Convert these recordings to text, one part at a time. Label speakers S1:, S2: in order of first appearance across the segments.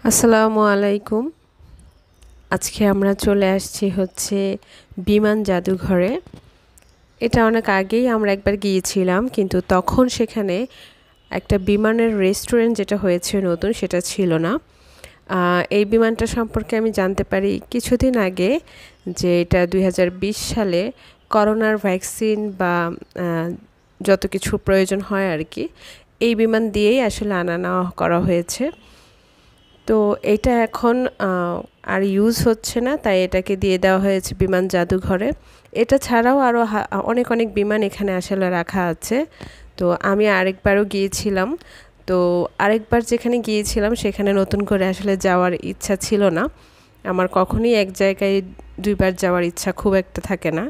S1: আসসালামু আলাইকুম। আজকে আমরা চলে আসছি বিমান জাদুঘরে। এটা অনেক আগেই আমরা একবার গিয়েছিলাম, কিন্তু তখন সেখানে একটা বিমানের রেস্টুরেন্ট যেটা হয়েছে নতুন, সেটা ছিল না। এই বিমানটা সম্পর্কে আমি জানতে পারি কিছুদিন আগে, যে এটা 2020 সালে করোনার ভ্যাকসিন বা যত কিছু প্রয়োজন হয় আর কি, এই বিমান দিয়েই আসলে আনা নেওয়া করা হয়েছে। তো এটা এখন আর ইউজ হচ্ছে না, তাই এটাকে দিয়ে দেওয়া হয়েছে বিমান জাদুঘরে। এটা ছাড়াও আরও অনেক অনেক বিমান এখানে আসলে রাখা আছে। তো আমি আরেকবারও গিয়েছিলাম। তো আরেকবার যেখানে গিয়েছিলাম সেখানে নতুন করে আসলে যাওয়ার ইচ্ছা ছিল না। আমার কখনই এক জায়গায় দুইবার যাওয়ার ইচ্ছা খুব একটা থাকে না।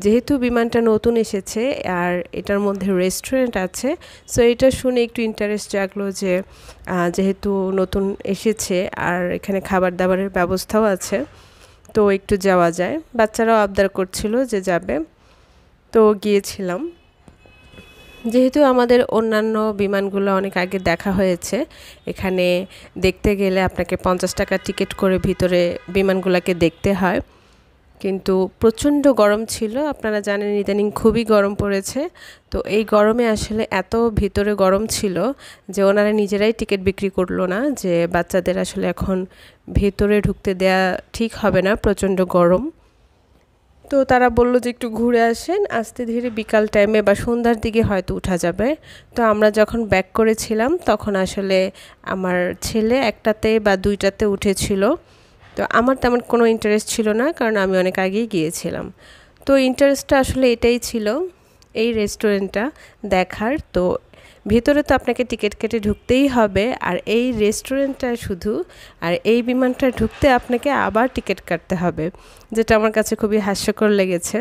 S1: যেহেতু বিমানটা নতুন এসেছে আর এটার মধ্যে রেস্টুরেন্ট আছে, সো এটা শুনে একটু ইন্টারেস্ট জাগলো যে যেহেতু নতুন এসেছে আর এখানে খাবার দাবারের ব্যবস্থাও আছে, তো একটু যাওয়া যায়। বাচ্চারাও আবদার করছিল যে যাবে, তো গিয়েছিলাম। যেহেতু আমাদের অন্যান্য বিমানগুলো অনেক আগে দেখা হয়েছে, এখানে দেখতে গেলে আপনাকে 50 টাকা টিকিট করে ভিতরে বিমানগুলোকে দেখতে হয়। কিন্তু প্রচণ্ড গরম ছিল, আপনারা জানেন ইদানিং খুবই গরম পড়েছে। তো এই গরমে আসলে এত ভিতরে গরম ছিল যে ওনারা নিজেরাই টিকিট বিক্রি করলো না, যে বাচ্চাদের আসলে এখন ভেতরে ঢুকতে দেয়া ঠিক হবে না, প্রচণ্ড গরম। তো তারা বলল যে একটু ঘুরে আসেন, আস্তে ধীরে বিকাল টাইমে বা সন্ধ্যার দিকে হয়তো উঠা যাবে। তো আমরা যখন ব্যাক করেছিলাম তখন আসলে আমার ছেলে একটাতে বা দুইটাতে উঠেছিল। তো আমার তেমন কোনো ইন্টারেস্ট ছিল না, কারণ আমি অনেক আগেই গিয়েছিলাম। তো ইন্টারেস্টটা আসলে এটাই ছিল, এই রেস্টুরেন্টটা দেখার। তো ভিতরে তো আপনাকে টিকিট কেটে ঢুকতেই হবে, আর এই রেস্টুরেন্টটা শুধু, আর এই বিমানটা ঢুকতে আপনাকে আবার টিকিট কাটতে হবে, যেটা আমার কাছে খুবই হাস্যকর লেগেছে।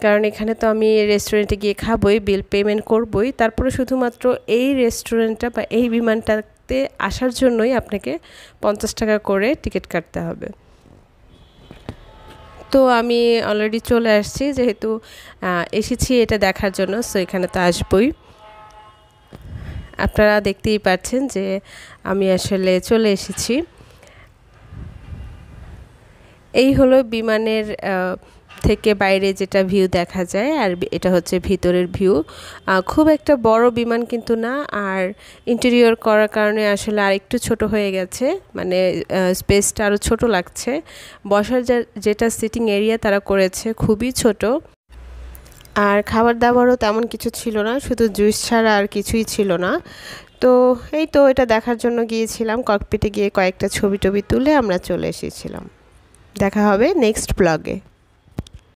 S1: কারণ এখানে তো আমি রেস্টুরেন্টে গিয়ে খাবই, বিল পেমেন্ট করবই, তারপরে শুধুমাত্র এই রেস্টুরেন্টটা বা এই বিমানটাতে আসার জন্যই আপনাকে 50 টাকা করে টিকিট কাটতে হবে। তো আমি অলরেডি চলে আসছি, যেহেতু এসেছি এটা দেখার জন্য, সো এখানে তো আসবই। আপনারা দেখতেই পাচ্ছেন যে আমি আসলে চলে এসেছি। এই হলো বিমানের থেকে বাইরে যেটা ভিউ দেখা যায়, আর এটা হচ্ছে ভিতরের ভিউ। খুব একটা বড় বিমান কিন্তু না, আর ইন্টেরিয়র করার কারণে আসলে আর একটু ছোট হয়ে গেছে, মানে স্পেসটা আরও ছোট লাগছে। বসার যেটা সিটিং এরিয়া তারা করেছে খুবই ছোট। আর খাবার দাবারও তেমন কিছু ছিল না, শুধু জুস ছাড়া আর কিছুই ছিল না। তো এই তো এটা দেখার জন্য গিয়েছিলাম, ককপিটে গিয়ে কয়েকটা ছবি টবি তুলে আমরা চলে এসেছিলাম। দেখা হবে নেক্সট ব্লগে।